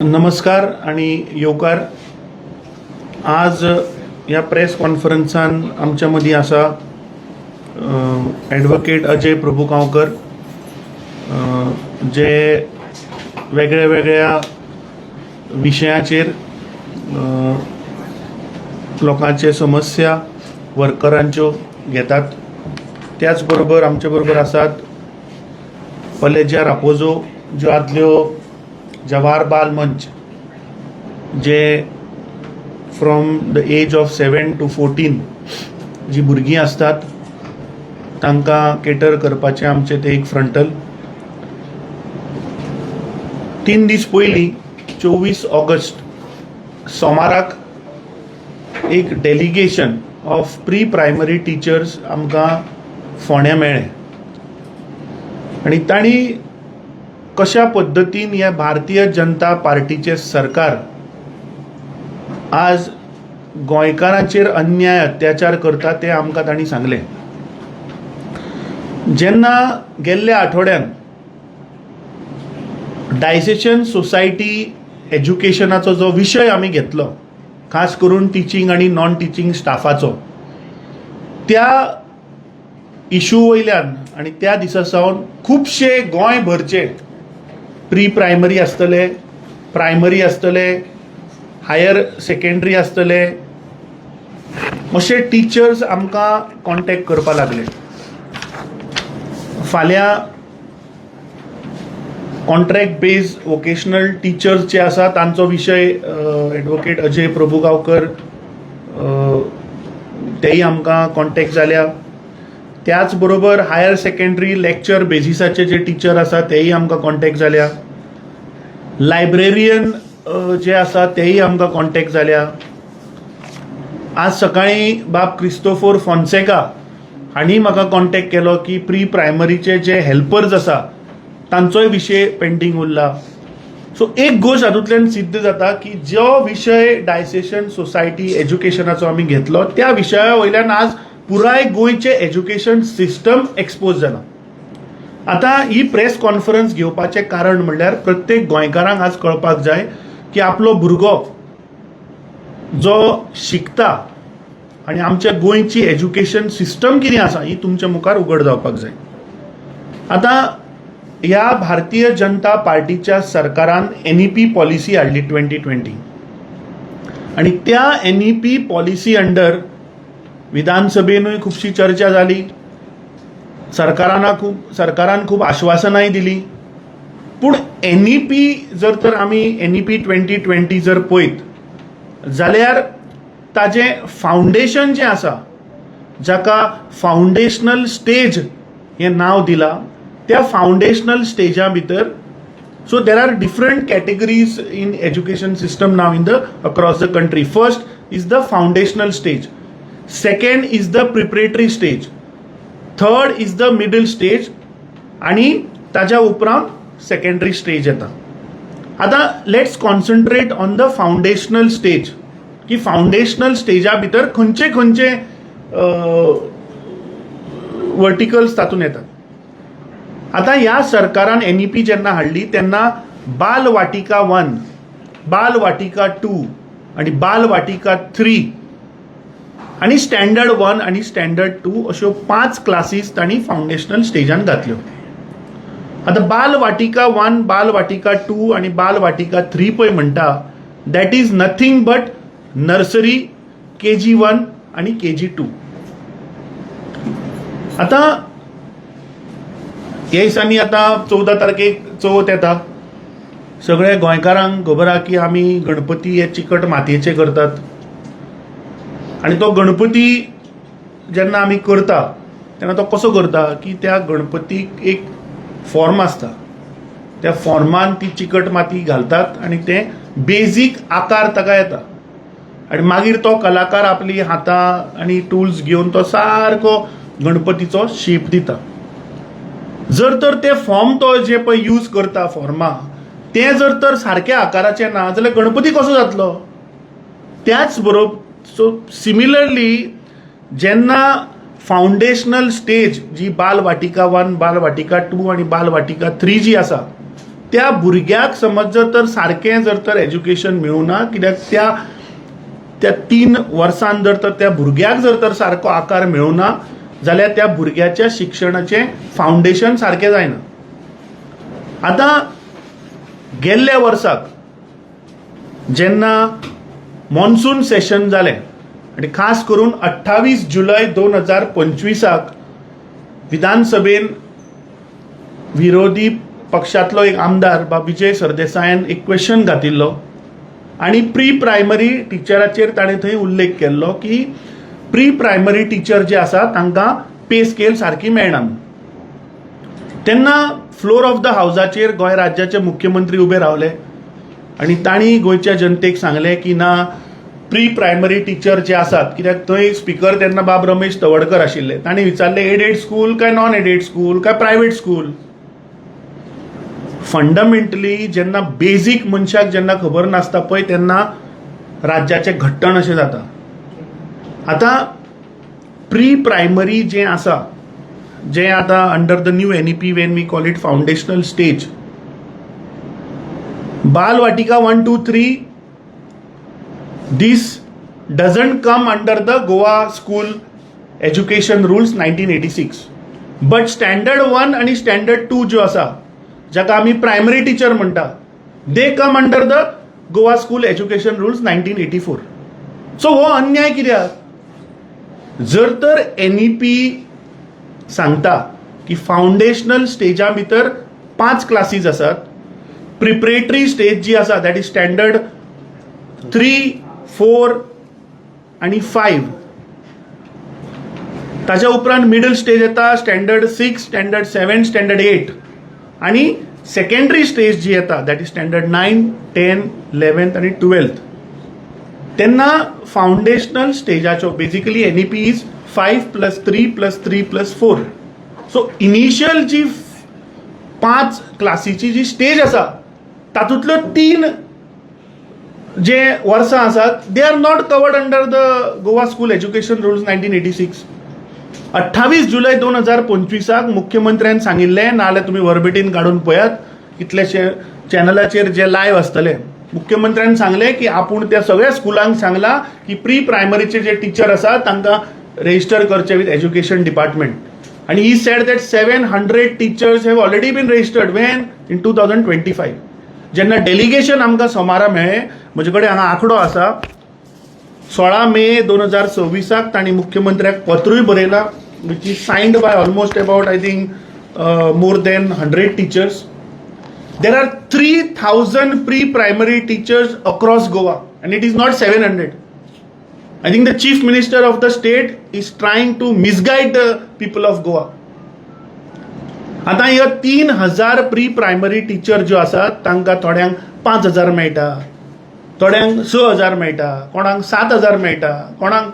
नमस्कार आणि येवकार. आज ह्या प्रेस कॉन्फरन्सान आमच्या मदीं आसा ॲडव्होकेट अजय प्रभुगांवकर, जे वेगळ्या वेगळ्या विशयांचेर लोकांचे समस्या वर्करांच्यो घेतात. त्याच बरोबर आमचे बरोबर आसात पलेजा रापोजो, ज्यो आदल्यो जवाहर बाल मंच, जे from the age of 7 to 14 जी भुरगीं असतात तांकां केटर करपाचें आमचें तें एक फ्रंटल. 3 दीस पयलीं 24 ऑगस्ट सोमाराक एक delegation of pre primary teachers आमकां फोंड्या मेळ्ळें आनी तांणी कशा पद्दतीन ह्या भारतीय जनता पार्टीचे सरकार आज गोंयकारांचेर अन्याय अत्याचार करता तें आमकां तांणी सांगलें. जेन्ना गेल्ल्या आठवड्यान डायसेशन सोसायटी एज्युकेशनाचो जो विशय आमी घेतलो, खास करून टिचींग आनी नॉन टिचींग स्टाफाचो, त्या इशू वयल्यान आनी त्या दिसा सावन खुबशे गोंयभरचे प्री प्रायमरी आसतले, प्रायमरी आसतले, हायर सेकंडरी आसतले, अशे टिचर्स आमकां कॉन्टॅक्ट करपा लागले. फाल्यां कॉन्ट्रॅक्ट बेस्ड वोकेशनल टिचर्स जे आसा तांचो विशय ॲडव्होकेट अजय प्रभुगांवकर तेय आमकां कॉन्टॅक्ट जाल्या. त्याच बरोबर हायर सेकंडरी लेक्चर बेसिसाचे जे टीचर आसा तेय आमकां कॉन्टॅक्ट जाल्या. लायब्रेरियन जे आसा तेय आमकां कॉन्टॅक्ट जाल्या. आज सकाळीं बाब क्रिस्तोफर फॉन्सेका हांणी म्हाका कॉन्टॅक्ट केलो की प्री प्रायमरीचे जे हेल्पर्स आसा तांचोय विशय पेंडींग उरला. सो एक गोश्ट हातूंतल्यान सिद्ध जाता की जो विशय डायसेशन सोसायटी एज्युकेशनाचो आमी घेतलो त्या विशया वयल्यान आज पुराय गोंयचे एज्युकेशन सिस्टम एक्सपोज जाला. आता ही प्रेस कॉन्फरन्स घेवपाचें कारण म्हणल्यार प्रत्येक गोंयकारांक आज कळपाक जाय की आपलो भुरगो जो शिकता आनी आमच्या गोंयची एज्युकेशन सिस्टम कितें आसा ही तुमच्या मुखार उघड जावपाक जाय. आता ह्या भारतीय जनता पार्टीच्या सरकारान NEP पॉलिसी हाडली 2020 आनी त्या NEP पॉलिसी अंडर विधानसभेनूय खुबशी चर्चा जाली. सरकारान खूब आश्वासनाय दिली. पूण NEP जर तर आमी NEP 2020 जर पळयत जाल्यार ताजें फावंडेशन जें आसा, जाका फावंडेशनल स्टेज हें नांव दिलां, त्या फावंडेशनल स्टेजा भितर so there are different categories in education system नाव in the across the country. First is the foundational stage, second is the preparatory stage, third is the middle stage आणि ताच्या उपरांत सेकंडरी स्टेज येता. आता let's concentrate on the foundational stage की foundational स्टेजा भितर खंयचे खंयचे वर्टिकल्स तातूंत येतात. आता ह्या सरकारान NEP जेन्ना हाडली तेन्ना बाल वाटिका 1, बाल वाटिका 2 आणि बाल वाटिका 3 आणि स्टँडर्ड 1 आणि स्टँडर्ड 2 अश्यो 5 क्लासीस तांणी फावंडेशनल स्टेजान घातल्यो. आता बाल वाटिका 1, बाल वाटिका 2 आणि बाल वाटिका 3 पळय म्हणटा that is nothing but nursery, KG1 आणि KG2. आता ह्या दिसांनी आता 14 तारखेक चवथ येता. सगळे गोंयकारांक खबर आहा की आमी गणपती हे चिकट मातयेचे करतात आणि तो गणपती जेन्ना आमी करता तेन्ना तो कसो करता की त्या गणपतीक एक फॉर्म आसता, त्या फॉर्मान ती चिकट माती घालतात आणि ते बेजीक आकार ताका येता आणि मागीर तो कलाकार आपली हातां आणि टूल्स घेवन तो सारको गणपतीचो शेप दिता. जर तर ते फॉर्म तो जे पळय यूज करता फॉर्मा ते जर तर सारक्या आकाराचे ना जाल्यार गणपती कसो जातलो. त्याच बरोबर सो सिमिलरली जेन्ना फावंडेशनल स्टेज जी बाल वाटिका 1, बाल वाटिका 2 आणि बाल वाटिका 3 जी आसा त्या भुरग्याक समज जर सारकें जर तर एज्युकेशन मेळुना, कित्याक त्या 3 वर्सांत जर तर त्या भुरग्याक जर तर सारको आकार मेळुना जाल्यार त्या भुरग्याच्या शिक्षणाचें फावंडेशन सारकें जायना. आतां गेल्ल्या वर्साक जेन्ना मॉन्सून सेशन जालें आनी खास करून 28 जुलय 2025 विधानसभेन विरोधी पक्षांतलो एक आमदार विजय सरदेसायान एक क्वेश्चन घातिल्लो आनी प्री प्रायमरी टिचराचेर ताणें थंय उल्लेख केल्लो की प्री प्रायमरी टिचर जे आसा तांकां पे स्केल सारकी मेळना. तेन्ना फ्लोर ऑफ द हावजाचेर गोंय राज्याचे मुख्यमंत्री उबे रावले आनी तांणी गोंयच्या जनतेक सांगलें की ना, प्री प्रायमरी टिचर जे आसात, कित्याक थंय स्पीकर तेन्ना बाब रमेश तवडकर आशिल्ले, तांणी विचारलें एडेड स्कूल काय नॉन एडेड स्कूल काय प्रायवेट स्कूल. फंडामेंटली जेन्ना बेजीक मनशाक जेन्ना खबर नासता पळय तेन्ना राज्याचें घट्टण अशें जाता. आतां प्री प्रायमरी जें आसा, जें आतां under the new NEP when we call it foundational stage, Balvatika 1, 2, 3 this doesn't come under the Goa School Education Rules 1986. But Standard 1 आणि Standard 2 जो आसा, जाका आमी प्रायमरी टीचर म्हणटा, they come under the Goa school education rules 1984. So हो अन्याय कित्याक? जर तर NEP सांगता की फाउंडेशनल स्टेजा भितर 5 क्लासीस आसात, प्रिपरेटरी स्टेज जी आसा दॅट इज स्टँडर्ड 3, 4 आणि 5, ताच्या उपरांत मिडल स्टेज येता स्टँडर्ड 6, स्टँडर्ड 7, स्टँडर्ड 8 आणि सेकंडरी स्टेज जी येता दॅट इज स्टँडर्ड 9, 10, 11 आणि 12. तेन्ना फाउंडेशनल स्टेजाच्यो basically NEP is 5 + 3 + 3 + 4. So initial जी 5 क्लासीची जी स्टेज आसा तातूंतल्यो 3 जे वर्सां आसात they are not covered under the Goa school education rules 1986. 28 जुलय 2025 मुख्यमंत्र्यान सांगिल्लें, नाल्यार तुमी वर्बेटीन काडून पळयात, कितलेशे चॅनलाचेर जे लायव्ह आसतले, मुख्यमंत्र्यान सांगलें की आपूण त्या सगळ्या स्कुलांक सांगला की प्री प्रायमरीचे जे टीचर आसात तांकां रजिस्टर करचे विथ एज्युकेशन डिपार्टमेंट. आणि he said that 700 teachers have already been registered when in 2025. जेन्ना डेलिगेशन आमकां सोमारा मेळ्ळें, म्हजे कडेन हांगा आंकडो आसा, 16 मे 2026 तांणी मुख्यमंत्र्याक पत्रूय बरयलां which is signed by almost about I think more than 100 teachers. There are 3,000 pre-primary teachers across Goa and it is not 700. I think the chief minister of the state is trying to misguide the people of Goa. आता ह्यो 3,000 pre-primary teacher ज्यो आसात तांकां थोड्यांक 5,000 मेळटा, थोड्यांक 6,000 मेळटा, कोणाक 7,000 मेळटा, कोणाक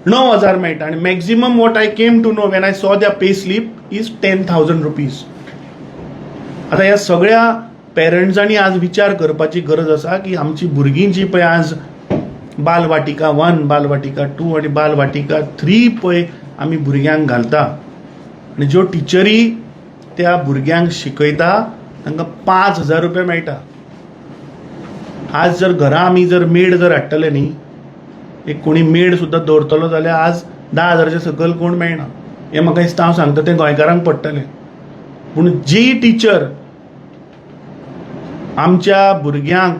9,000 मेळटा आणि maximum what I came to know when I saw the pay slip is 10,000 rupees. आता ह्या सगळ्या पेरंट्सांनी आज विचार करपाची गरज आसा की आमची भुरगीं जी पळय आज बालवाटिका 1, बालवाटिका 2 आणि बालवाटिका 3 पळय आमी भुरग्यांक घालता आनी ज्यो टिचरी त्या भुरग्यांक शिकयता तांकां 5,000 रुपया मेळटा. आज जर घरा आमी जर मेड जर हाडटले न्ही, एक कोणी मेड सुद्दां दवरतलो जाल्यार आज 10,000च्या सकयल कोण मेळना. हें म्हाका दिसता हांव सांगता तें गोंयकारांक पडटलें. पूण जी टीचर आमच्या भुरग्यांक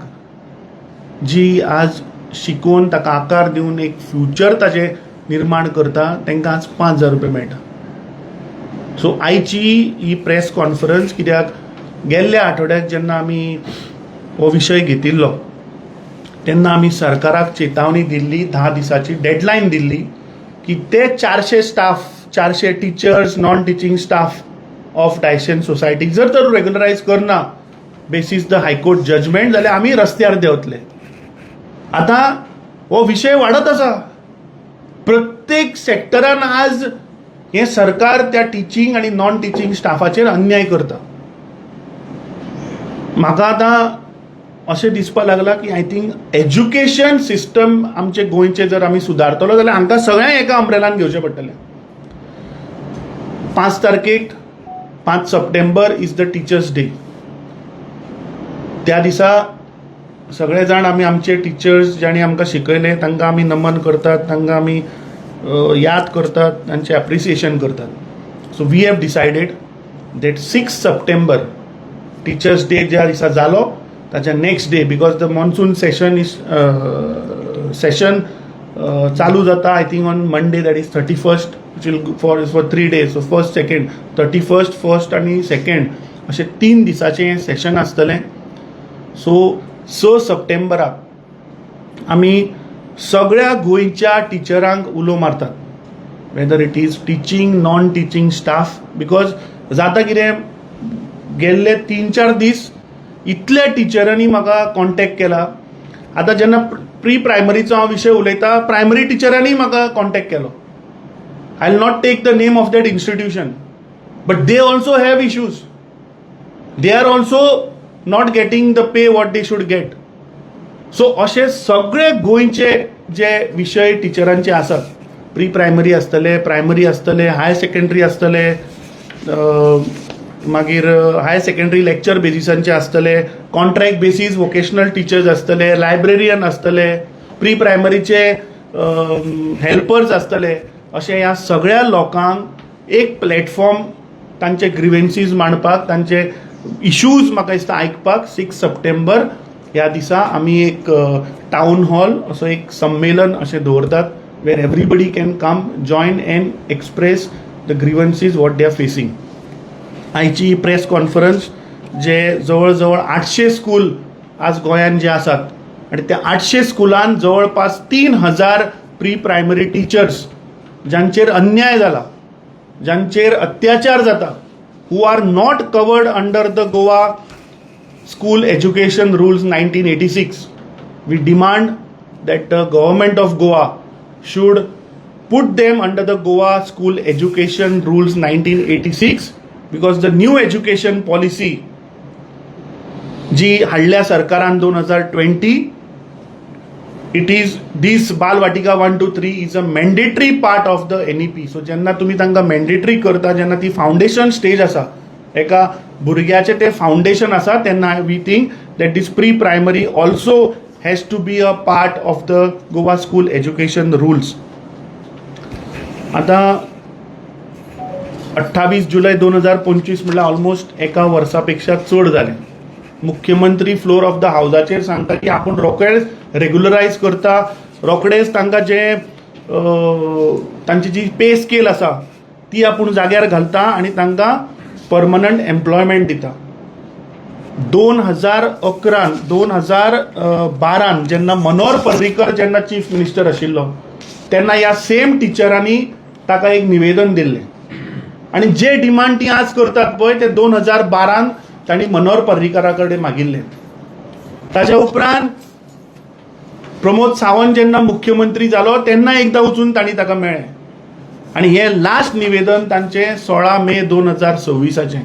जी आज शिकोवन ताका आकार दिवन एक फ्युचर ताजें निर्माण करता तांकां आज 5,000 रुपया मेळटा. सो आयची ही प्रेस कॉन्फरन्स कित्याक गेल्ल्या आठवड्याक जेन्ना आमी हो विशय घेतिल्लो तेन्ना आमी सरकाराक चेतावणी दिल्ली, 10 दिसाची डेडलायन दिल्ली की ते 400 staff, 400 teachers, non teaching staff of Diocesan society जर तर रेग्युलरायज करना बेसीस द हायकोर्ट जजमेंट जाल्यार आमी रस्त्यार देंवतले. आता हो विशय वाडत आसा. प्रत्येक सेक्टरान आज हे सरकार त्या टिचींग आनी नॉन टिचींग स्टाफाचेर अन्याय करता. म्हाका आतां अशें दिसपाक लागला की आय थिंक एज्युकेशन सिस्टम आमचे गोंयचे जर आमी सुदारतलो जाल्यार आमकां सगळ्यांक एका अम्ब्रेलान घेवचें पडटलें. 5 तारखेक 5 September is the teachers day. त्या दिसा सगळे जाण आमी आमचे टिचर्स ज्यांनी आमकां शिकयले तांकां आमी नमन करतात, तांकां आमी याद करतात, तांचें एप्रिसिएशन करतात. So we have decided that 6 September teachers day ज्या दिसा जालो ताच्या next day, because the monsoon session चालू जाता I think on Monday, that is 31st, which will for 3 days. So 1st, 2nd, 31st, 1st आनी 2nd अशें 3 दिसाचें session आसतलें. सो 6 सप्टेंबराक आमी सगळ्या गोंयच्या टिचरांक उलो मारतात, whether it is teaching, non teaching staff. Because जाता कितें, गेल्ले 3-4 दीस इतल्या टिचरांनी म्हाका कॉन्टॅक्ट केला. आतां जेन्ना प्री प्रायमरीचो हांव विशय उलयता, प्रायमरी टिचरांनी म्हाका कॉन्टॅक्ट केलो. I will not take the name of that institution, but they also have issues. They are also not getting the pay what they should get. So अशे सगळे गोंयचे जे विशय टिचरांचे आसात, प्री प्रायमरी आसतले, प्रायमरी आसतले, हायर सेकंडरी आसतले, मागीर हायर सेकंडरी लेक्चर बेसिसांचे आसतले, कॉन्ट्रॅक्ट बेसीस वोकेशनल टिचर्स आसतले, लायब्ररियन आसतले, प्री प्रायमरीचे हेल्पर्स आसतले, अशे ह्या सगळ्या लोकांक एक प्लॅटफॉर्म तांचे ग्रिवेन्सीस मांडपाक, तांचे इश्यूज म्हाका दिसता आयकपाक 6 सप्टेंबर ह्या दिसा आमी एक टावन हॉल असो एक संमेलन अशें दवरतात, where everybody can come join and express the grievances what they are facing. आयची प्रेस कॉन्फरन्स जे जवळ जवळ 800 स्कूल आज गोंयांत जे आसात आनी त्या 800 स्कुलांत जवळपास 3000 प्री प्रायमरी टिचर्स जांचेर अन्याय जाला, जांचेर अत्याचार जाता, who are not covered under the Goa School Education Rules 1986. We demand that the government of Goa should put them under the Goa School Education Rules 1986, because the new education policy जी हाडल्या सरकारान 2020, it is this Balvatika 1 to 3 is a mandatory part of the NEP. So जेन्ना तुम्ही तांकां mandatory करता, जेन्ना ती foundation stage आसा, एका भुरग्याचें तें फावंडेशन आसा, तेन्ना we think that this pre primary also has to be a part of the Goa school education rules. आतां 28 जुलय 2025 म्हणल्यार ऑलमोस्ट एका वर्सा पेक्षा चड जालें. मुख्यमंत्री फ्लोर ऑफ द हावजाचेर सांगता की आपूण रोखडेच रेग्युलरायज करता, रोखडेच तांकां जे तांची जी पे स्केल आसा ती आपूण जाग्यार घालता आनी तांकां परमनंट एम्प्लॉयमेंट दिता. 2012 जेन्ना मनोहर पर्रीकर जेन्ना चीफ मिनिस्टर आशिल्लो तेन्ना ह्या सेम टिचरांनी ताका एक निवेदन दिल्लें आनी जे डिमांड ती आज करतात पळय ते 2012 तांणी मनोहर पर्रीकरा कडेन मागिल्ले. ताच्या उपरांत प्रमोद सावंत जेन्ना मुख्यमंत्री जालो तेन्ना एकदां वचून तांणी ताका मेळ्ळें आनी हे लास्ट निवेदन तांचें 16 मे 2026.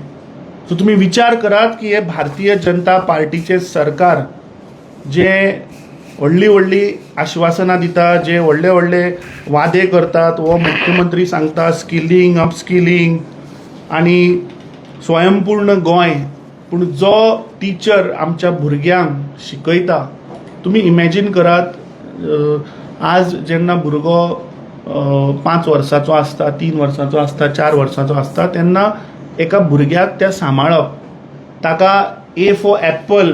सो तुमी विचार करात की हे भारतीय जनता पार्टीचे सरकार जे व्हडली व्हडली आश्वासनां दिता, जे व्हडले व्हडले वादे करतात, हो मुख्यमंत्री सांगता स्किलिंग, अपस्किलिंग आनी स्वयंपूर्ण गोंय, पूण जो टिचर आमच्या भुरग्यांक शिकयता, तुमी इमॅजीन करात, आज जेन्ना भुरगो 5 वर्साचो आसता, 3 वर्साचो आसता, 4 वर्साचो आसता, तेन्ना एका भुरग्याक तें सांबाळप, ताका A for Apple,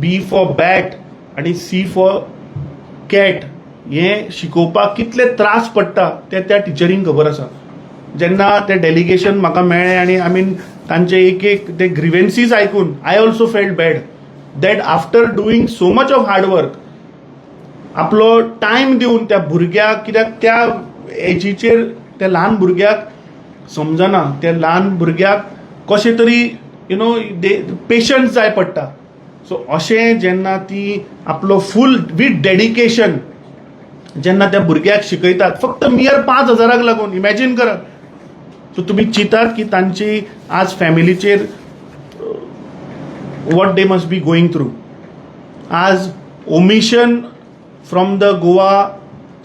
B for bat आनी C फॉर कॅट हें शिकोवपाक कितले त्रास पडटा ते त्या टिचरींक खबर आसा. जेन्ना ते डेलिगेशन म्हाका मेळ्ळें आनी आय मीन तांचे एक ते ग्रिवेन्सीस आयकून I also felt bad that after doing so much of hard work, आपलो टायम दिवन त्या भुरग्याक, कित्याक त्या एजीचेर त्या ल्हान भुरग्याक समजना, त्या ल्हान भुरग्याक कशें तरी पेशन्स जाय पडटा. सो अशें जेन्ना ती आपलो फूल वीथ डेडिकेशन जेन्ना त्या भुरग्याक शिकयतात, फक्त मियर 5,000 लागून, इमॅजीन करात. सो तुमी चिंतात की तांची आज फॅमिलीचेर what they must be going through. आज omission from the Goa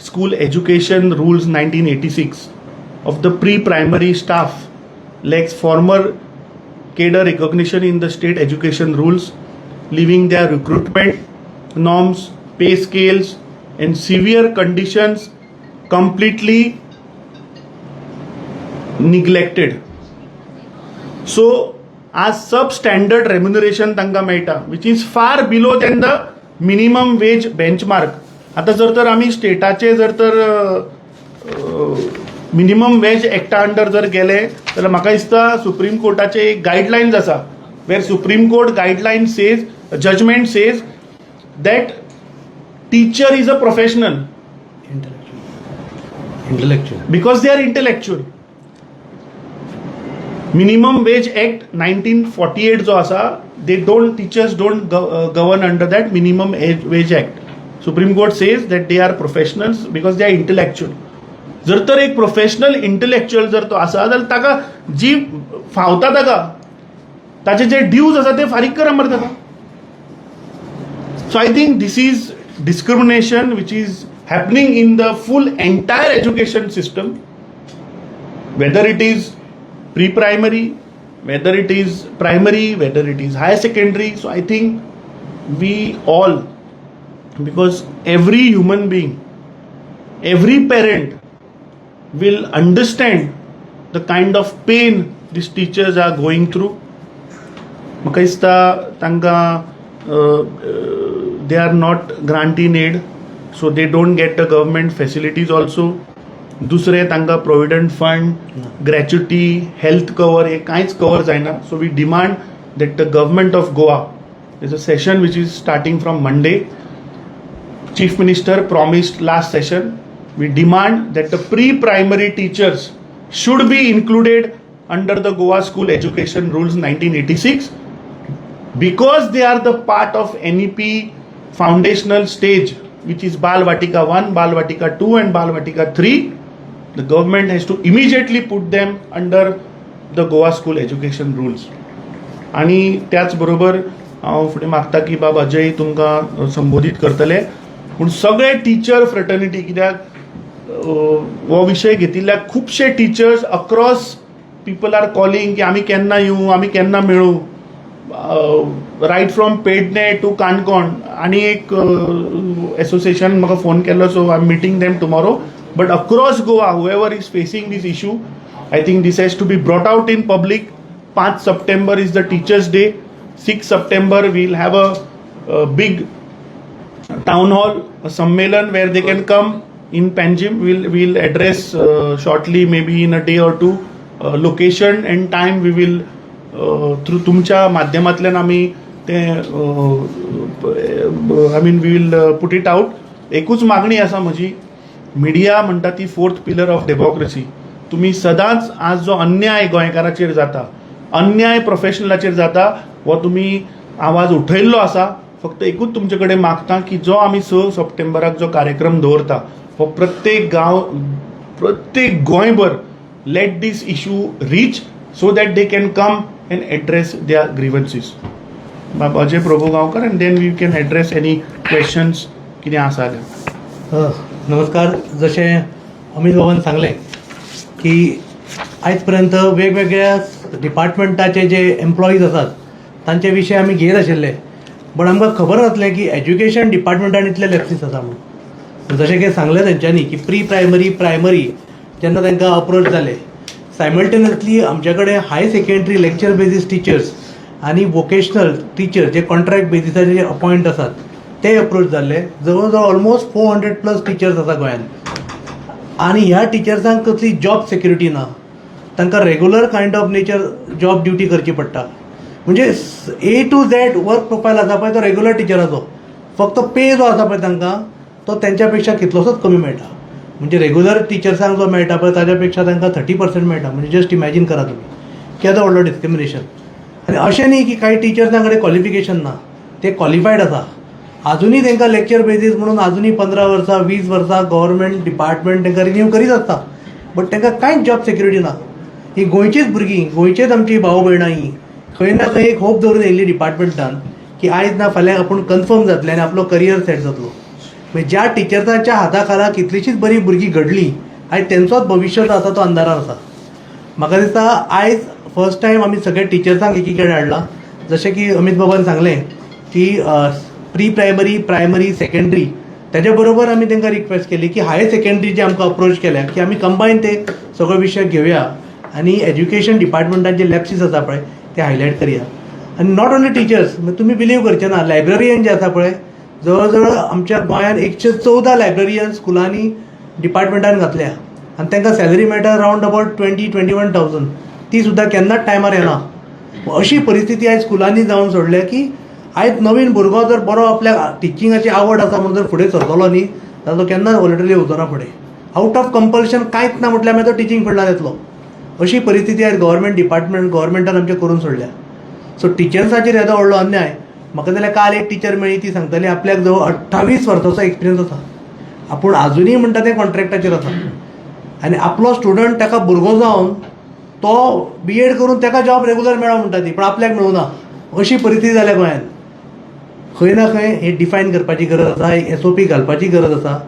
school education rules 1986 of the pre-primary staff lacks former cadre recognition in the state education rules. leaving their recruitment norms, pay scales, and severe conditions completely neglected. So as substandard remuneration तांकां मेळटा, which is far below than the minimum wage benchmark. आता जर आमी स्टेटाचे minimum wage एक्टा under जर गेले जाल्यार म्हाका दिसता सुप्रीम कोर्टाचे एक गायडलायन्स आसा, where supreme court guideline says, judgement says that teacher is a professional intellectual because they are intellectual. Minimum wage act 1948 जो आसा, teachers don't govern under that minimum wage act. Supreme Court says that they are professionals because they are intellectual. जर तर एक professional intellectual जर तो आसा जाल्यार ताका जी फावता ताचे जे ड्यूज आसा ते फारीक करा मरे ताका. So I think this is discrimination which is happening in the full entire education system, whether it is pre-primary, whether it is primary, whether it is higher secondary. So I think we all, because every human being, every parent will understand the kind of pain these teachers are going through. म्हाका दिसता तांकां they are not granting aid, so they don't get the government facilities also. दुसरे तांकां provident fund, gratuity, health cover हे कांयच cover जायना. So we demand that the government of Goa, there's a session which is starting from Monday. Chief Minister promised last session, we demand that the pre-primary teachers should be included under the Goa School Education Rules 1986 because they are the part of NEP foundational stage, which is Bal Vatika 1, Bal Vatika 2 and Bal Vatika 3. The government has to immediately put them under the Goa School Education Rules. आणि त्याच बरोबर हांव फुडें मागता की बाबा अजय तुमकां संबोधीत करतले, पूण सगळे टीचर फ्रेटर्निटी, कित्याक हो विशय घेतिल्ल्याक खुबशे teachers across people are calling की आमी केन्ना येवं, आमी केन्ना मेळूं, right from Pedne to Canacona. आणि एक एसोसिएशन म्हाका फोन केल्लो, so I am meeting them tomorrow. But across Goa however is facing this issue, I think this has to be brought out in public. 5 September is the Teachers' Day. 6 September we'll have a big town hall, a sammelan where they can come in Panjim. We'll address shortly, maybe in a day or two, location and time we will through तुमच्या माध्यमांतल्यान आमी ते I mean we will put it out. एकूच मागणी आसा म्हजी, media म्हणटा ती 4th pillar ऑफ डेमोक्रेसी. तुमी सदांच आज जो अन्याय गोंयकाराचेर जाता, अन्याय प्रोफेशनलाचेर जाता, हो तुमी आवाज उठयल्लो आसा. फक्त एकूच तुमचे कडेन मागता की जो आमी 6 सप्टेंबराक जो कार्यक्रम दवरता, हो प्रत्येक गांव, प्रत्येक गोंयभर let this issue reach so that they can come and address their grievances. Baba Ajay Prabhugaonkar, and then we can address any questions कितें आसा जाल्यार. नमस्कार. जशे अमित बाबान सांगले की आयज पर्यंत वेगवेगळ्या डिपार्टमेंटाचे जे एम्प्लॉईज आसात तांचे विशय आमी घेत आशिल्ले, बट आमकां खबर नासलें की एज्युकेशन डिपार्टमेंटान इतले लॅप्सीस आसा म्हणून. जशें की सांगलें तेंच्यांनी की प्री प्रायमरी जेन्ना तांकां अप्रोच जाले, सायमल्टेनियसली आमचे कडेन हाय सेकंडरी लेक्चर बेजीस टिचर्स आणि वोकेशनल टीचर जे कॉन्ट्रॅक्ट बेजिसाचेर जे अपॉयंट आसात ते अप्रोच जाल्ले. जवळ जवळ ऑलमोस्ट 400+ टिचर्स आसा गोंयांत. आणि ह्या टिचर्सांक कसली जॉब सेक्युरिटी ना, तांकां regular kind of nature job duty करची पडटा. म्हणजे A to Z work profile आसा पळय तो रेग्युलर टिचराचो, फक्त पे जो आसा पळय तांकां तो तेंच्या पेक्षा कितलोसोच कमी मेळटा. म्हणजे रेग्युलर टिचर्सांक जो मेळटा पळय ताच्या पेक्षा तांकां 30% मेळटा. म्हणजे जस्ट इमॅजीन करा तुमी केदो व्हडलो डिस्क्रिमिनेशन. आनी अशें न्ही की कांय टिचर्सां कडेन क्वॉलिफिकेशन ना, ते क्वॉलिफायड आसा, अजुनूय तांकां लेक्चर बेजीस म्हणून अजुनूय 15 वर्सां 20 वर्सां गव्हर्मेंट डिपार्टमेंट तांकां रिन्यू करीत आसता, बट तांकां कांयच जॉब सेक्युरिटी ना. ही गोंयचीच भुरगीं, गोंयचेच आमची भाव भयणां ही खंय ना खंय एक होप दवरून येयल्ली डिपार्टमेंटान की आयज ना फाल्यां आपूण कन्फर्म जातलें आनी आपलो करियर सेट जातलो. म्हणजे ज्या टिचर्सांच्या हाता खाला कितलीशीच बरी भुरगीं घडली, आयज तेंचोच भविश्य जो आसा तो अंधारार आसा. म्हाका दिसता आयज फर्स्ट टायम आमी सगळे टिचर्सांक एकी कडेन हाडला. जशें की अमित बाबान सांगलें की प्री प्रायमरी, प्रायमरी, सेकंडरी त्याच्या बरोबर आमी तांकां रिक्वेस्ट केली की हायर सेकंडरी जे आमकां अप्रोच केल्या की आमी कंबायन ते सगळे विशय घेवया आनी एज्युकेशन डिपार्टमेंटान जे लॅप्सीस आसा पळय ते हायलायट करया. आनी नॉट ओन्ली टिचर्स, तुमी बिलीव करचे ना, लायब्ररियन जे आसा पळय जवळ जवळ आमच्या गोंयांत 114 लायब्ररियन स्कुलांनी डिपार्टमेंटान घातल्या आनी तांकां सॅलरी मेळटा अरावंड अबावट 20-21,000. ती सुद्दां केन्नाच टायमार येना. अशी परिस्थिती आयज स्कुलांनी जावन सोडल्या की आयज नवीन भुरगो जर बरो आपल्या टिचिंगाची आवड आसा म्हणून जर फुडें सरतलो न्ही जाल्यार तो केन्नाच वॉलंटरी वचना फुडें. आउट ऑफ कंपल्शन कांयच ना म्हटल्यार मागीर तो टिचींग फिल्डांत येतलो. अशी परिस्थिती आयज गव्हर्मेंटान आमच्या करून सोडल्या. सो टिचर्सांचेर येदो व्हडलो अन्याय. म्हाका जाल्यार काल एक टिचर मेळ्ळी, ती सांगताली आपल्याक जवळ 28 वर्सांचो एक्सपिरियन्स आसा, आपूण आजुनूय म्हणटा तें कॉन्ट्रॅक्टाचेर आसा आनी आपलो स्टुडंट ताका भुरगो जावन तो BEd करून ताका जॉब रेगुलर मेळो म्हणटा ती, पण आपल्याक मेळूना. अशी परिस्थिती जाल्या गोंयांत. खंय ना खंय हे डिफायन करपाची गरज आसा, एक SOP घालपाची गरज आसा.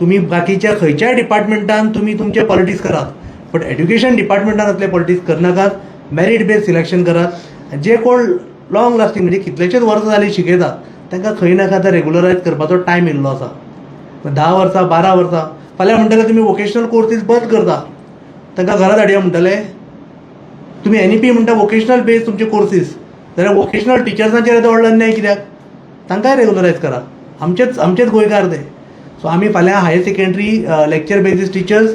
तुम्ही बाकीच्या खंयच्याय डिपार्टमेंटान तुमी तुमचे पॉलिटिक्स करात, बट एज्युकेशन डिपार्टमेंटान असले पॉलिटिक्स करनाकात. मेरीट बेस्ड सिलेक्शन करात. जे कोण लॉंग लास्टींग म्हणजे कितलेशेच वर्सां जालीं शिकयतात तांकां खंय ना खंय रेगुलरायज करपाचो टायम येयल्लो आसा. 10 वर्सां 12 वर्सां फाल्यां म्हणटले तुमी वोकेशनल कोर्सीस बंद करता, तांकां घरा धाडया म्हणटले. तुमी NEP म्हणटा वोकेशनल बेस्ड तुमचे कोर्सीस, जाल्यार वोकेशनल टिचर्सांचेर येदो व्हडलो अन्याय कित्याक? तांकांय रेगुलरायज करा. आमचेच गोंयकार ते. सो आमी फाल्यां higher secondary lecture basis teachers,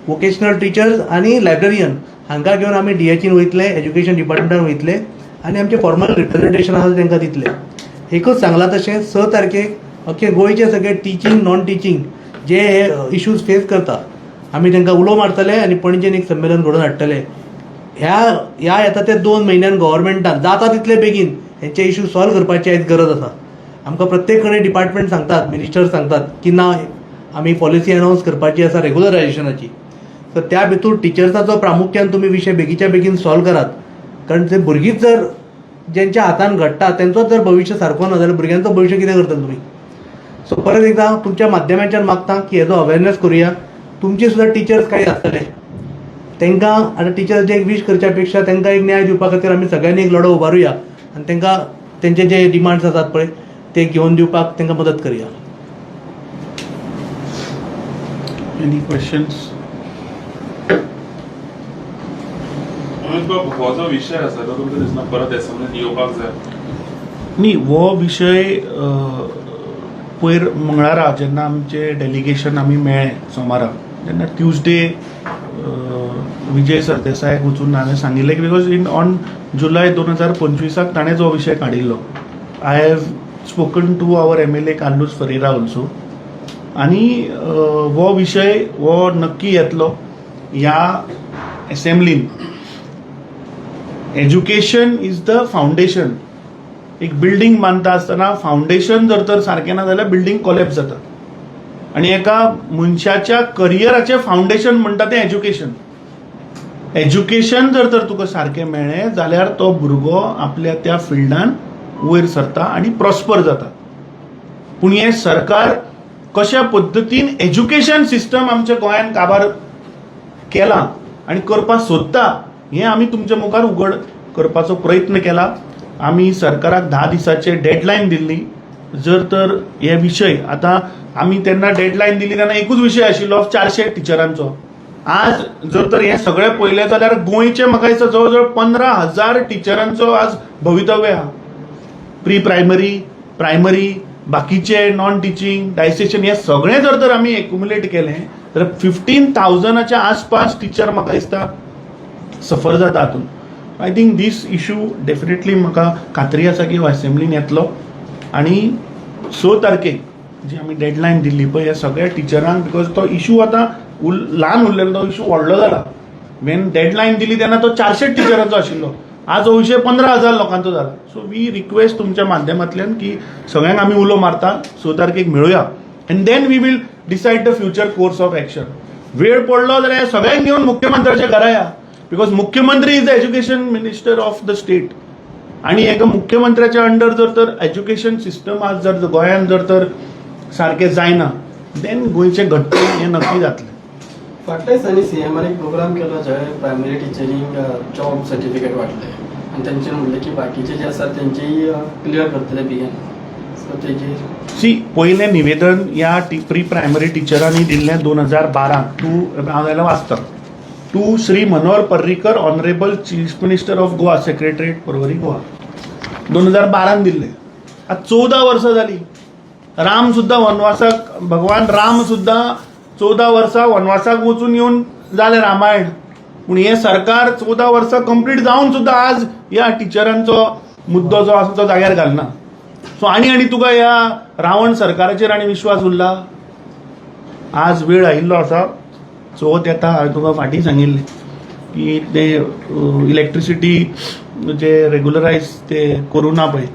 vocational teachers आनी लायब्ररियन हांकां घेवन आमी DHन वयतले, एज्युकेशन डिपार्टमेंटान वयतले आनी आमचे फॉर्मल रिप्रेझेंटेशन आसा तांकां दितले. एकूच सांगलां तशें 6 तारखेक अख्खे गोंयचे सगळे टिचींग नॉन टिचींग जे हे इश्यूज फेस करता आमी तांकां उलो मारतले आनी पणजेन एक संमेलन घडोवन हाडटले. ह्या येता ते 2 म्हयन्यान गव्हर्मेंटान जाता तितले बेगीन हेंचे इश्यू सॉल्व करपाची आयज गरज आसा. आमकां प्रत्येक कडेन डिपार्टमेंट सांगतात, मिनिस्टर सांगतात की ना आमी पॉलिसी अनावन्स करपाची आसा रेगुलरायजेशनाची. तर त्या भितूर टिचर्साचो प्रामुख्यान तुमी विशय बेगीच्या बेगीन सॉल्व करात. कारण ते भुरगींच जर ज्यांच्या हातान घडटा तेंचोच जर भविश्य सारको ना जाल्यार भुरग्यांचो भविश्य कितें करतले तुमी? सो परत एकदां तुमच्या माध्यमांच्यान मागता की हेजो अवेरनेस करुया. तुमचे सुद्दां टिचर्स काही आसतले, तांकां आतां टिचर्स एक विश करच्या पेक्षा तांकां एक न्याय दिवपा खातीर आमी सगळ्यांनी एक लढो उबारुया आनी तांकां तेंचे जे डिमांड्स आसात पळय ते घेवन दिवपाक तांकां मदत करुया. Any questions? हो जो विषय आसा तो तुमकां दिसना परत एसएमएन येवपाक जाय? न्ही, हो विशय पयर मंगळारा जेन्ना आमचे डेलिगेशन आमी मेळ्ळे सोमारा, तेन्ना ट्युजडे विजय सरदेसायाक वचून हांवें सांगिल्लें की बिकॉज ऑन जुलय 2025 ताणें जो विशय काडिल्लो. I have spoken to our MLA Carlos Ferreira also. आनी हो विशय हो नक्की येतलो ह्या एसेंब्लीन. Education is the foundation. एक बिल्डींग बांदता आसतना फावंडेशन जर तर सारकें ना जाल्यार बिल्डींग कोलॅप्स जाता. आनी एका मनशाच्या करियराचें फावंडेशन म्हणटा तें एज्युकेशन. एज्युकेशन जर तर तुका सारकें मेळ्ळें जाल्यार तो भुरगो आपल्या त्या फिल्डान वयर सरता आनी प्रॉस्पर जाता. पूण हें सरकार कशा पद्दतीन एज्युकेशन सिस्टम आमच्या गोंयांत काबार केला आनी करपाक सोदता हें आमी तुमच्या मुखार उघड करपाचो प्रयत्न केला. आमी सरकाराक 10 दिसाचे डेडलायन दिल्ली. जर तर हे विशय आतां आमी तेन्ना डेडलायन दिली तेन्ना एकूच विशय आशिल्लो 400 टिचरांचो. आज जर तर हें सगळें पळयलें जाल्यार गोंयचे म्हाका दिसता जवळ जवळ 15,000 टिचरांचो आज भवितव्य आहा. प्री प्रायमरी, प्रायमरी, बाकीचे नॉन टिचींग, डायसेशन हे सगळें जर तर आमी एक्युमुलेट केलें जाल्यार 15,000च्या आसपास टिचर म्हाका दिसता सफर जाता हातूंत. I think this issue definitely म्हाका खात्री आसा की हो असेंब्लीन येतलो. आनी 6 तारखेक जी आमी डेडलायन दिल्ली पळय ह्या सगळ्या टिचरांक, बिकॉज तो इशू आतां ल्हान उरलेलो, तो इशू व्हडलो जाला. वेन डेडलायन दिली तेन्ना तो 400 टिचरांचो आशिल्लो. आज हो विशय 15,000 लोकांचो जाला. सो वी रिक्वेस्ट तुमच्या माध्यमांतल्यान की सगळ्यांक आमी उलो मारता, 6 तारखेक मेळुया and then we will decide the future course of action. वेळ पडलो जाल्यार सगळ्यांक घेवन मुख्यमंत्र्याच्या घरा या, बिकॉज मुख्यमंत्री is the education minister of the state. आणि एका मुख्यमंत्र्याच्या अंडर जर तर एज्युकेशन सिस्टम आज जर गोंयांत जर तर सारकें जायना देन गोंयचें घट्ट हें नक्की जातलें. फाटल्या दिसांनी CMान एक प्रोग्राम केलो जंय प्रायमरी टिचरींक जॉब सर्टिफिकेट वाटले. आणि त्यांचे म्हणले की बाकीचे जे असतात त्यांचेही क्लिअर करतले बेगीन सो तेजे सी पयलें निवेदन ह्या प्री प्रायमरी टिचरांनी दिल्लें 2012 हांव जाल्यार वाचता to Shri Manohar Parrikar honourable chief minister of Goa secretariat Porvorim Goa 2012 दिल्लें आज 14 वर्सां जालीं राम सुद्दां वनवासाक भगवान राम सुद्दां 14 वर्सां वनवासाक वचून येवन जालें रामायण पूण हें सरकार 14 वर्सां कंप्लीट जावन सुद्दां आज ह्या टिचरांचो मुद्दो जो आसा तो जाग्यार घालना सो आनी तुका ह्या रावण सरकाराचेर आनी विश्वास उरला आज वेळ आयिल्लो आसा चवथ येता हांवें तुका फाटीं सांगिल्लें की ते इलेक्ट्रिसिटी जे रेग्युलरायज ते करूं ना पळय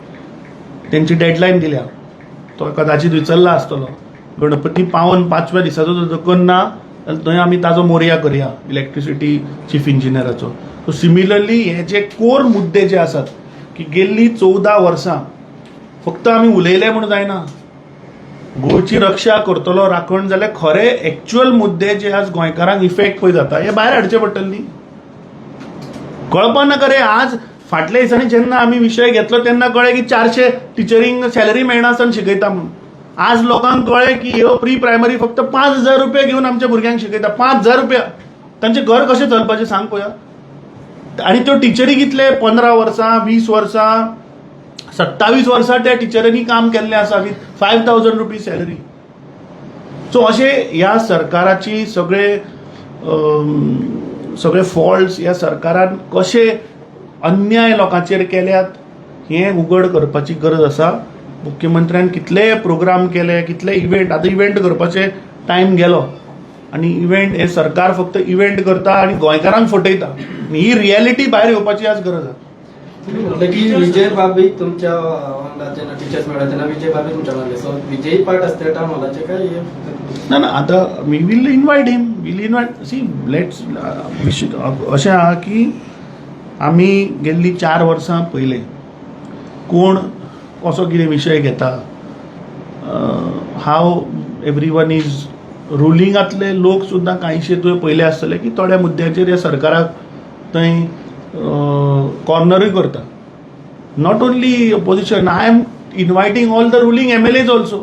तेंची डेडलायन दिल्या तो कदाचित विचरला आसतलो गणपती पावन 5व्या दिसाचो जर करना जाल्यार थंय आमी ताजो मोरया करया इलेक्ट्रिसिटी चीफ इंजिनियराचो सो सिमिलरली हे जे कोर मुद्दे जे आसात की गेल्लीं 14 वर्सां फक्त आमी उलयले म्हूण जायना गोंयची रक्षा करतलो राखण जाल्यार खरे एक्च्युअल मुद्दे जे आज गोंयकारांक इफेक्ट पळय जाता हे भायर हाडचे पडटले न्ही कळपा नाका रे आज फाटल्या दिसांनी जेन्ना आमी विशय घेतलो तेन्ना कळ्ळें की 400 टिचरींक सॅलरी मेळना आसतना शिकयता म्हणून आज लोकांक कळ्ळें की ह्यो प्री प्रायमरी फक्त 5,000 रुपया घेवन आमच्या भुरग्यांक शिकयता 5,000 रुपया तांचें घर कशें चलपाचें सांग पळोवया आनी त्यो टिचरी कितले 15 वर्सां 20 वर्सां 27 वर्सां त्या टिचरांनी काम केल्लें आसा विथ 5,000 रुपीज सॅलरी सो अशें ह्या सरकाराची सगळे फॉल्ट्स ह्या सरकारान कशे अन्याय लोकांचेर केल्यात हें उघड करपाची गरज आसा मुख्यमंत्र्यान कितले प्रोग्राम केले कितले इव्हेंट आतां इव्हेंट करपाचे टायम गेलो आनी इव्हेंट हे सरकार फक्त इव्हेंट करता आनी गोंयकारांक फटयता ही रियलिटी भायर येवपाची आज गरज आसा म्हटलं की विजय बाबी तुमच्या वांगडा जेन्ना टिचर्स मेळ्ळा तेन्ना विजय बाबी तुमच्या वांगडा सो विजय पार्ट आसता टायमालाचे काय ना आतां we will invite see let's अशें आहा की आमी गेल्ली 4 वर्सां पयले कोण कसो कितें विशय घेता हाव एवरी वन इज रुलिंगांतले लोक सुद्दां कांयशे तुवें पयले आसतले की थोड्या मुद्द्याचेर ह्या सरकाराक थंय कॉर्नरूय करता not only opposition I am inviting all the ruling MLAs also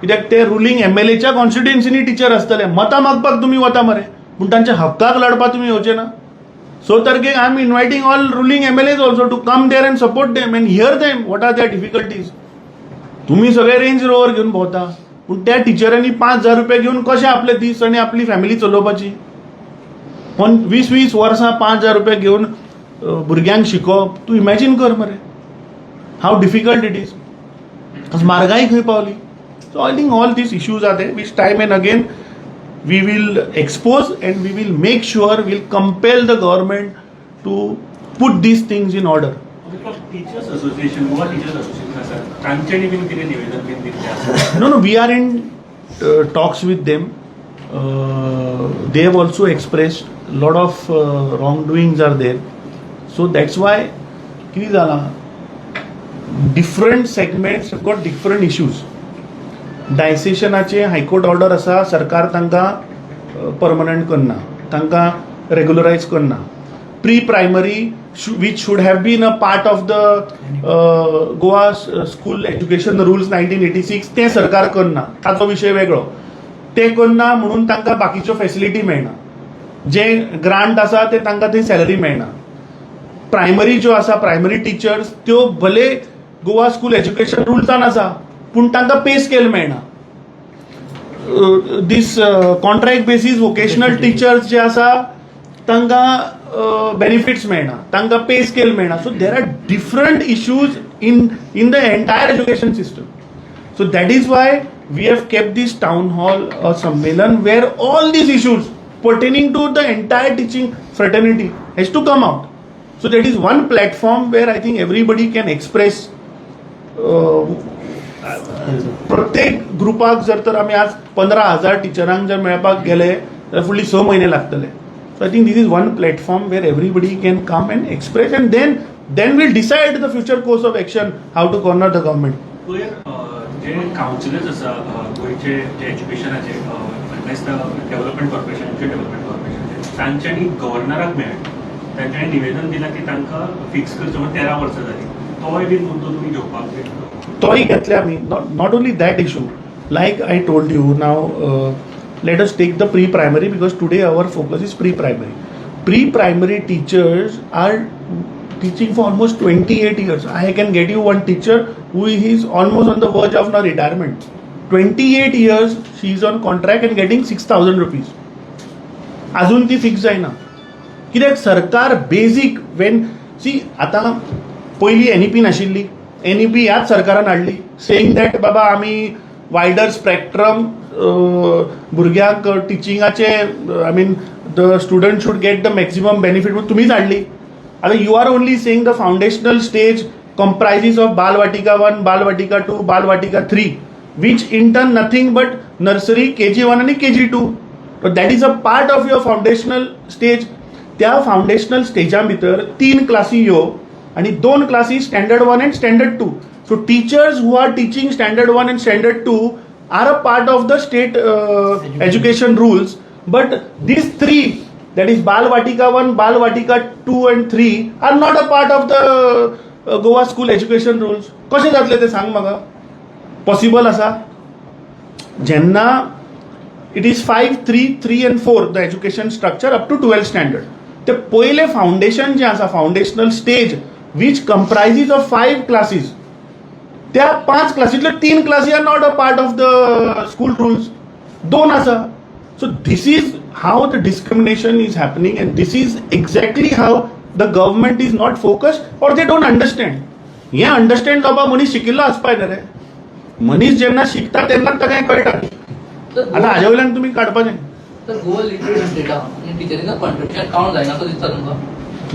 कित्याक ते रुलींग MLAच्या कॉन्स्टिट्युएन्सीनी टीचर आसतले मतां मागपाक तुमी वता मरे पूण तांच्या हक्काक लढपाक तुमी येवचे ना सो तरके I am inviting all ruling MLAs also to come there and support them and hear them what are their difficulties तुम्ही सगळे रेंज रोवर घेवन भोंवता पूण त्या टिचरांनी 5,000 रुपया घेवन कशें आपले दीस आनी आपली फॅमिली चलोवपाची पण 20 वर्सां 5,000 रुपया घेवन भुरग्यांक शिकोवप तूं इमॅजीन कर मरे हाव डिफिकल्ट इट इज म्हारगाय खंय पावली so I think all these issues are there which time end again we will expose and we will make sure we'll compel the government to put these things in order. Teachers Association, Goa Teachers Association आसा तांच्यांनी bin कितें निवेदन bin दिल्लें आसा? No, we are in talks with them. They have also expressed lot of wrongdoings are there. So that's why कितें जाला different segments have got different issues. डायसेशनाचे high court order आसा सरकार तांकां परमनंट करना तांकां रेग्युलरायज करना pre primary which should have been a part of the Goa school education rules 1986 ते सरकार करना ताचो विशय वेगळो ते करना म्हणून तांकां बाकीच्यो फॅसिलिटी मेळना जे ग्रांट आसा ते तांकां थंय सॅलरी मेळना प्रायमरी ज्यो आसा प्रायमरी टिचर्स त्यो भले गोवा स्कूल एज्युकेशन रुल्सान आसा पूण तांकां पे स्केल मेळना this contract basis vocational teachers जे आसा तांकां बेनिफिट्स मेळना तांकां पे स्केल मेळना so there are different issues in the entire education system so that is why we have kept this town hall a सम्मेलन where all these issues pertaining to the entire teaching fraternity has to come out so that is one platform where I think everybody can express प्रत्येक ग्रुपाक जर तर आमी आज 15,000 टिचरांक जर मेळपाक गेले जाल्यार फुडली 6 म्हयने लागतले so I think this is one platform where everybody can come and express and then will decide the future course of action how to corner the government जे कावन्सिलर्स आसा गोंयचे जे एज्युकेशनाचे डेव्हलपमेंट कॉर्पोरेशनचे तांच्यांनी गव्हर्नराक मेळ्ळे तांच्यानी निवेदन दिलां की तांकां फिक्स करचें म्हणून 13 वर्सां जालीं. तोय बी मुद्दो तुमी घेवपाक जाय. तोय घेतले आमी. Not only that issue, like I told you now, let us take the pre-primary because today our focus is pre-primary. Pre-primary teachers are teaching for almost 28 years. I can get you one teacher who is almost on the verge of now retirement. 28 years she is on contract and getting 6,000 rupees. अजून ती fix जायना. कित्याक सरकार basic when she आतां पयलीं NEP नाशिल्ली, NEP ह्याच सरकारान हाडली, सेईंग दॅट बाबा आमी वायडर स्पेक्ट्रम भुरग्यांक टिचिंगाचे I mean the student should get the maximum benefit म्हणून तुमीच हाडली. आतां you are only saying the foundational stage comprises of Balvatika 1, Balvatika 2, Balvatika 3, which in turn nothing but nursery, KG1 आणि KG2. So that is a part of your foundational stage. त्या foundational स्टेजा भितर 3 classy ह्यो आणि 2 classy standard 1 and standard 2. So teachers who are teaching standard 1 and standard 2 are a part of the state education rules, but these 3, that is Balvatika 1, Balvatika 2 and 3 are not a part of the Goa school education rules. कशें जातले ते सांग म्हाका. Possible आसा? जेन्ना it is 5, 3, 3 and 4 the education structure up to 12th standard. ते पयले foundation जे आसा, foundational stage which comprises of 5 classes, त्या 5 क्लासींतल्यो 3 क्लासी are not a part of the school rules, 2 आसा. So this is how the discrimination is happening and this is exactly how the government is not focused or they don't understand. हें understand जावपाक मनीस शिकिल्लो आसपाक जाय रे. मनीस जेन्ना शिकता तेन्नाच ताका हें कळटा. आतां हाजे वयल्यान तुमी काडपाचें. तर गोवा लिटरेसी स्टेटा आणि टिचरींचा कॉन्ट्रिब्युशन काउंट जायना असं दिसता तुमकां?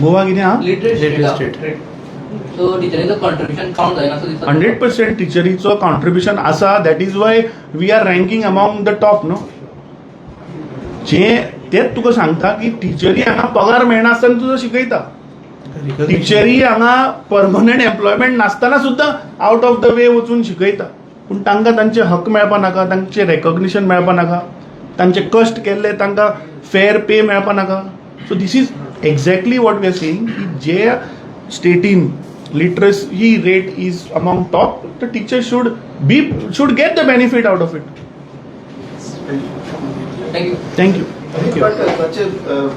गोवा कितें आहा? Literacy state. सो टिचरींचं कॉन्ट्रिब्युशन काउंट जायना असं दिसता? 100% टिचरीचो कॉन्ट्रिब्युशन आसा. That is why we are ranking among the top no. तेच तुका सांगता की टिचरी हांगा पगार मेळना आसतना तुजो शिकयता. टिचरी हांगा परमनंट एम्प्लॉयमेंट नासतना सुद्दां आउट ऑफ द वे वचून शिकयता. पूण तांकां तांचे हक मेळपा नाका, तांचे रेकॉग्निशन मेळपा नाका, तांचे कश्ट केल्ले तांकां फेअर पे मेळपा नाका. So this is exactly what we are saying की जे स्टेटीन literacy rate is among top, the teacher should get the benefit out of it. Thank you. But such a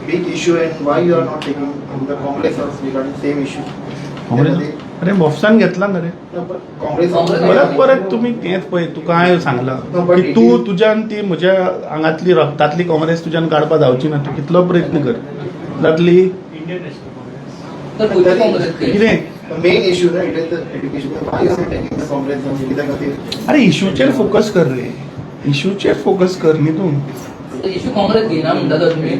big issue, and why you are not taking the Congress regarding same issue? अरे मोफसान घेतला ना रे. No, but Congress. परत परत तुम्ही तेच पळय, तुका हांवें सांगला की तू तुज्यान ती म्हज्या आंगातली रक्तातली काँग्रेस तुज्यान काडपा जावची ना. तूं कितलो प्रयत्न कर जातली. इंडियन नॅशनल तर गोवा काँग्रेस कितें The main issue, right? It is the education. Why you are not taking the Congress कित्याक खातीर? अरे इशूचेर फोकस कर रे. इशूचेर फोकस कर न्ही तूं. इशू काँग्रेस घेयना म्हणटा तर तुम्ही?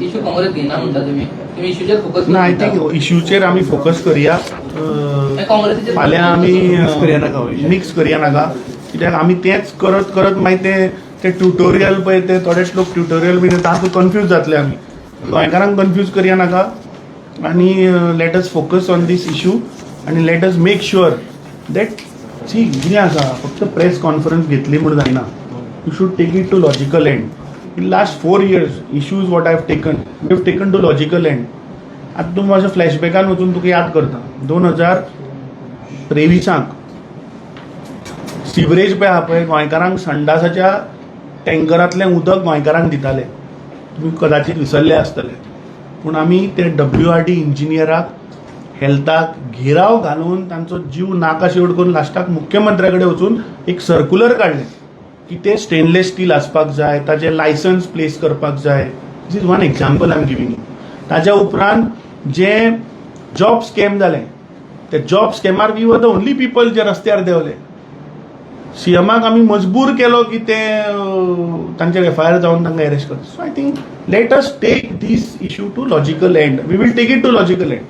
इशू काँग्रेस घेयना म्हणटा तुम्ही इशूचेर फोकस ना. आय थिंक इशूचेर आमी फोकस करया. काँग्रेसीचेर फाल्यां आमी मिक्स करया नाका. कित्याक आमी तेच करत करत मागीर ते ट्युटोरियल पळय ते थोडे लोक ट्युटोरियल बी तातूंत कन्फ्यूज जातले आमी. गोंयकारांक कन्फ्यूज करया नाका आणि let us focus on this issue आणि let us make sure that see कितें आसा फक्त प्रेस कॉन्फरन्स घेतली म्हणून जायना. You should take it to logical end. In last 4 years issues what I have taken to logical end. आतां तूं माझ्या फ्लॅशबॅकान वचून तुका याद करता 2023 सिवरेज पळय आहा पळय, गोंयकारांक संडासाच्या टँकरांतलें उदक गोंयकारांक दिताले. तुमी कदाचित विसरले आसतले. पूण आमी ते WRD इंजिनियराक हेल्थाक घेराव घालून तांचो जीव नाका शेवट करून लास्टाक मुख्यमंत्र्या कडेन वचून एक सर्क्युलर काडलें की ते स्टेनलेस स्टील आसपाक जाय, ताचे लायसन्स प्लेस करपाक जाय. This is one example I am giving you. ताच्या उपरांत जे जॉब स्कॅम जाले ते जॉब स्कॅमार we were the only people जे रस्त्यार देंवले. सीएमाक आमी मजबूर केलो की ते तांचेर FIR जावन तांकां अरेस्ट करता. So I think let us take this issue to logical end. We will take it to logical end.